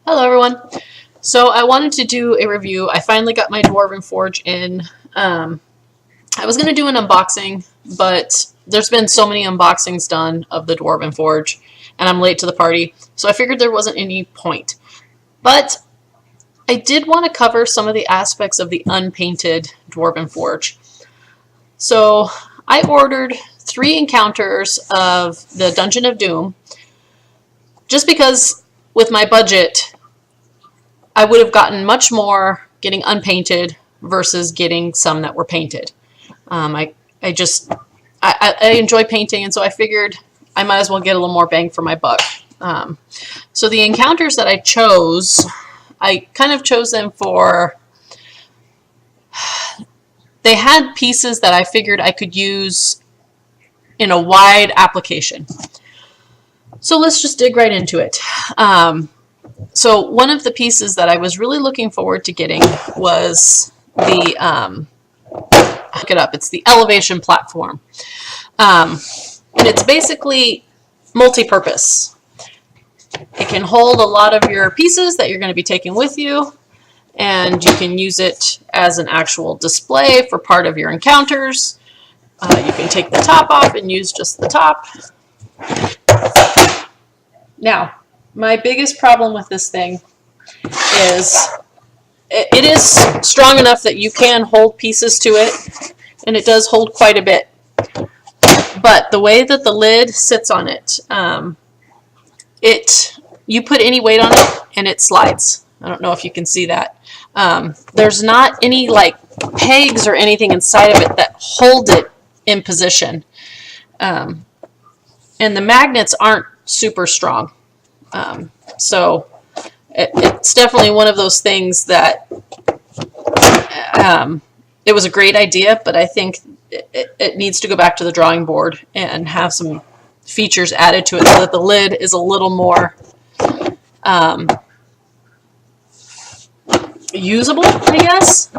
Hello everyone. So I wanted to do a review. I finally got my Dwarven Forge in. I was going to do an unboxing, but there's been so many unboxings done of the Dwarven Forge, and I'm late to the party, so I figured there wasn't any point. But I did want to cover some of the aspects of the unpainted Dwarven Forge. So I ordered 3 encounters of the Dungeon of Doom, just because with my budget I would have gotten much more getting unpainted versus getting some that were painted. I enjoy painting, and so I figured I might as well get a little more bang for my buck. So the encounters that I chose, I kind of chose them for, they had pieces that I figured I could use in a wide application. So let's just dig right into it. So one of the pieces that I was really looking forward to getting was the, look it up, it's the elevation platform. And it's basically multi-purpose. It can hold a lot of your pieces that you're going to be taking with you, and you can use it as an actual display for part of your encounters. You can take the top off and use just the top. Now, my biggest problem with this thing is it is strong enough that you can hold pieces to it, and it does hold quite a bit. But the way that the lid sits on it, you put any weight on it and it slides. I don't know if you can see that. There's not any like pegs or anything inside of it that hold it in position. And the magnets aren't super strong. So it's definitely one of those things that it was a great idea, but I think it needs to go back to the drawing board and have some features added to it so that the lid is a little more usable, I guess.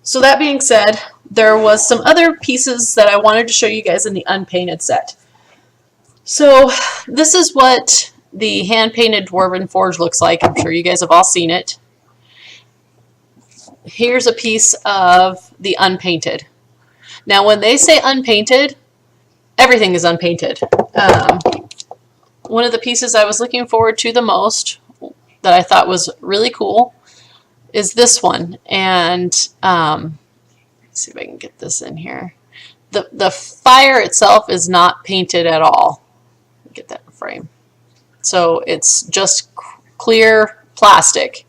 So that being said, there was some other pieces that I wanted to show you guys in the unpainted set. So this is what the hand-painted Dwarven Forge looks like. I'm sure you guys have all seen it. Here's a piece of the unpainted. Now when they say unpainted, everything is unpainted. One of the pieces I was looking forward to the most that I thought was really cool is this one. And let's see if I can get this in here. The fire itself is not painted at all. Get that in frame. So it's just clear plastic.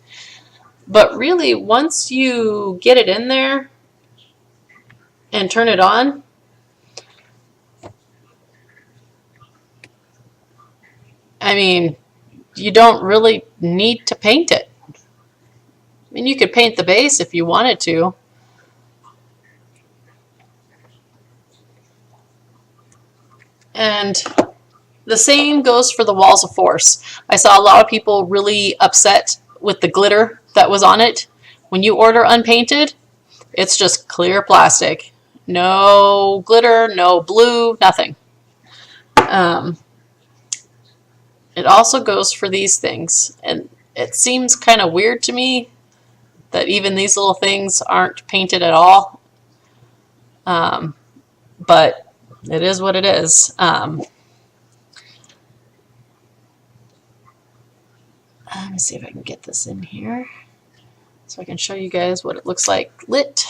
But really, once you get it in there and turn it on, I mean, you don't really need to paint it. I mean, you could paint the base if you wanted to. And the same goes for the Walls of Force. I saw a lot of people really upset with the glitter that was on it. When you order unpainted, it's just clear plastic. No glitter, no blue, nothing. It also goes for these things. And it seems kind of weird to me that even these little things aren't painted at all. But it is what it is. Let me see if I can get this in here so I can show you guys what it looks like lit.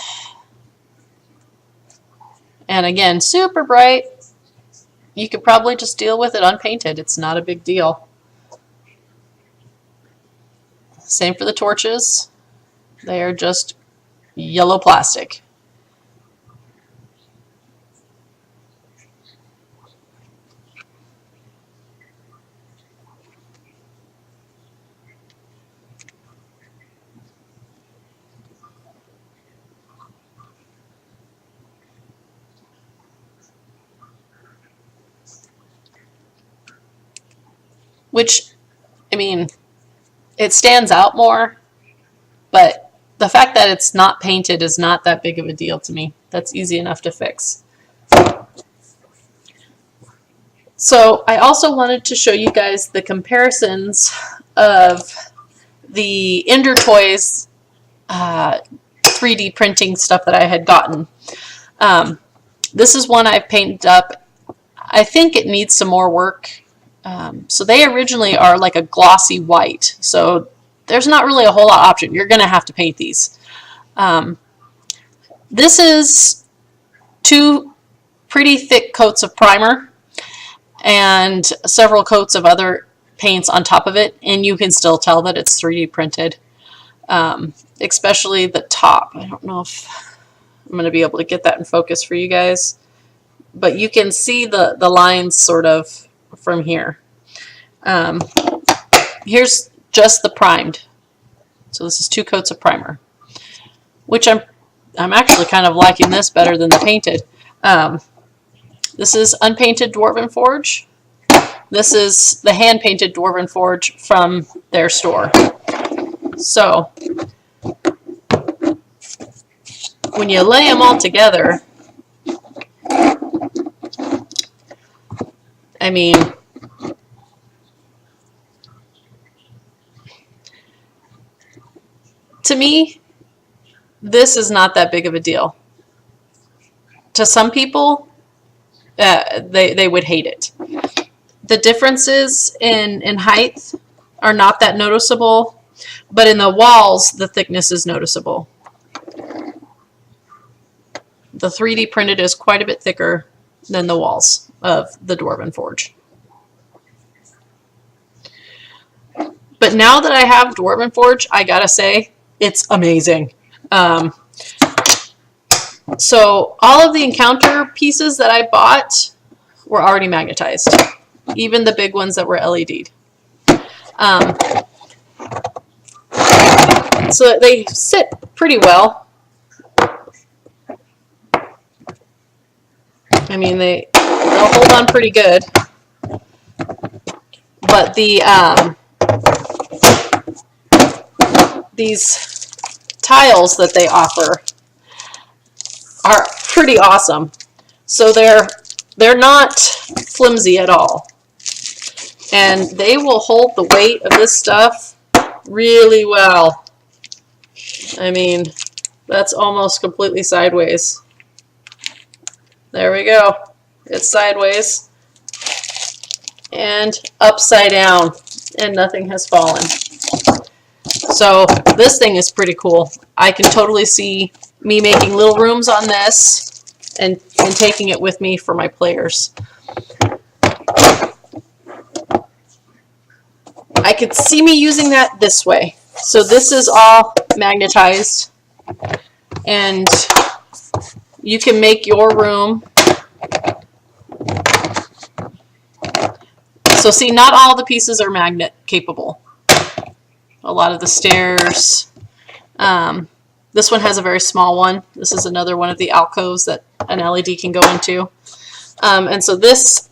And again, super bright. You could probably just deal with it unpainted. It's not a big deal. Same for the torches. They are just yellow plastic. Which, I mean, it stands out more, but the fact that it's not painted is not that big of a deal to me. That's easy enough to fix. So I also wanted to show you guys the comparisons of the EnderToys 3D printing stuff that I had gotten. This is one I've painted up. I think it needs some more work. So they originally are like a glossy white, so there's not really a whole lot of option. You're going to have to paint these. This is 2 pretty thick coats of primer and several coats of other paints on top of it, and you can still tell that it's 3D printed, especially the top. I don't know if I'm going to be able to get that in focus for you guys, but you can see the lines sort of from here. Here's just the primed. So this is 2 coats of primer, which I'm actually kind of liking this better than the painted. This is Unpainted Dwarven Forge. This is the hand-painted Dwarven Forge from their store. So when you lay them all together, I mean, to me, this is not that big of a deal. To some people, they would hate it. The differences in height are not that noticeable, but in the walls, the thickness is noticeable. The 3D printed is quite a bit thicker than the walls of the Dwarven Forge. But now that I have Dwarven Forge, I gotta say, it's amazing. So all of the encounter pieces that I bought were already magnetized, even the big ones that were LED'd. So they sit pretty well. I mean, they'll hold on pretty good. But these tiles that they offer are pretty awesome. So they're not flimsy at all, and they will hold the weight of this stuff really well. I mean, that's almost completely sideways. There we go. It's sideways and upside down, and nothing has fallen. So this thing is pretty cool. I can totally see me making little rooms on this and taking it with me for my players. I could see me using that this way. So this is all magnetized, and you can make your room. So see, not all the pieces are magnet capable. A lot of the stairs. This one has a very small one. This is another one of the alcoves that an LED can go into. And so this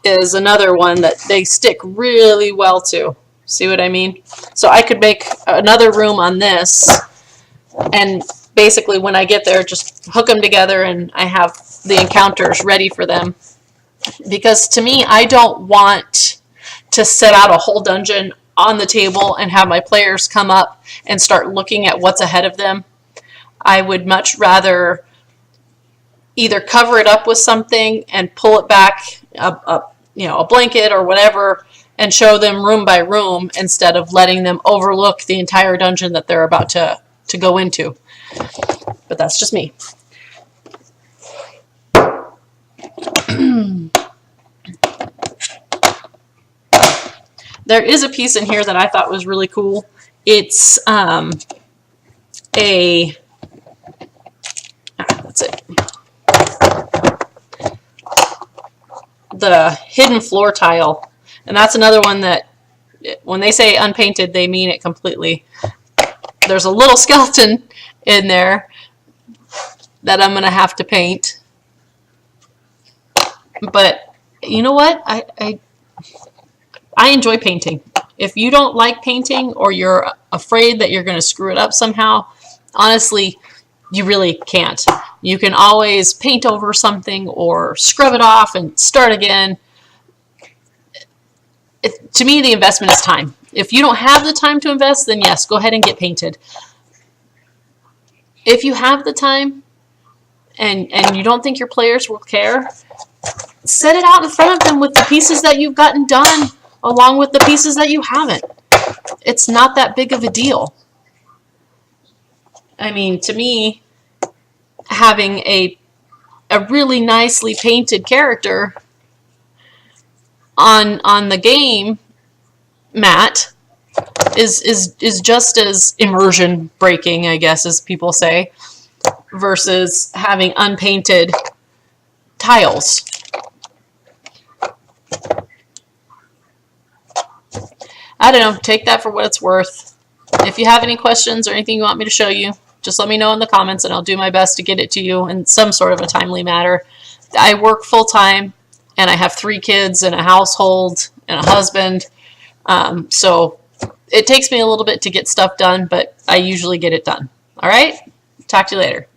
is another one that they stick really well to. See what I mean? So I could make another room on this, and basically when I get there, just hook them together and I have the encounters ready for them. Because to me, I don't want to set out a whole dungeon on the table and have my players come up and start looking at what's ahead of them. I would much rather either cover it up with something and pull it back, a blanket or whatever, and show them room by room instead of letting them overlook the entire dungeon that they're about to go into. But that's just me. There is a piece in here that I thought was really cool. It's that's it. The hidden floor tile. And that's another one that, when they say unpainted, they mean it completely. There's a little skeleton in there that I'm going to have to paint. But you know what? I enjoy painting. If you don't like painting, or you're afraid that you're going to screw it up somehow, honestly, you really can't. You can always paint over something or scrub it off and start again. to me, the investment is time. If you don't have the time to invest, then yes, go ahead and get painted. If you have the time and you don't think your players will care, set it out in front of them with the pieces that you've gotten done along with the pieces that you haven't. It's not that big of a deal. I mean, to me, having a really nicely painted character on the game mat is just as immersion breaking, I guess, as people say, versus having unpainted tiles. I don't know, take that for what it's worth. If you have any questions or anything you want me to show you, just let me know in the comments and I'll do my best to get it to you in some sort of a timely manner. I work full time and I have 3 kids and a household and a husband. So it takes me a little bit to get stuff done, but I usually get it done. All right? Talk to you later.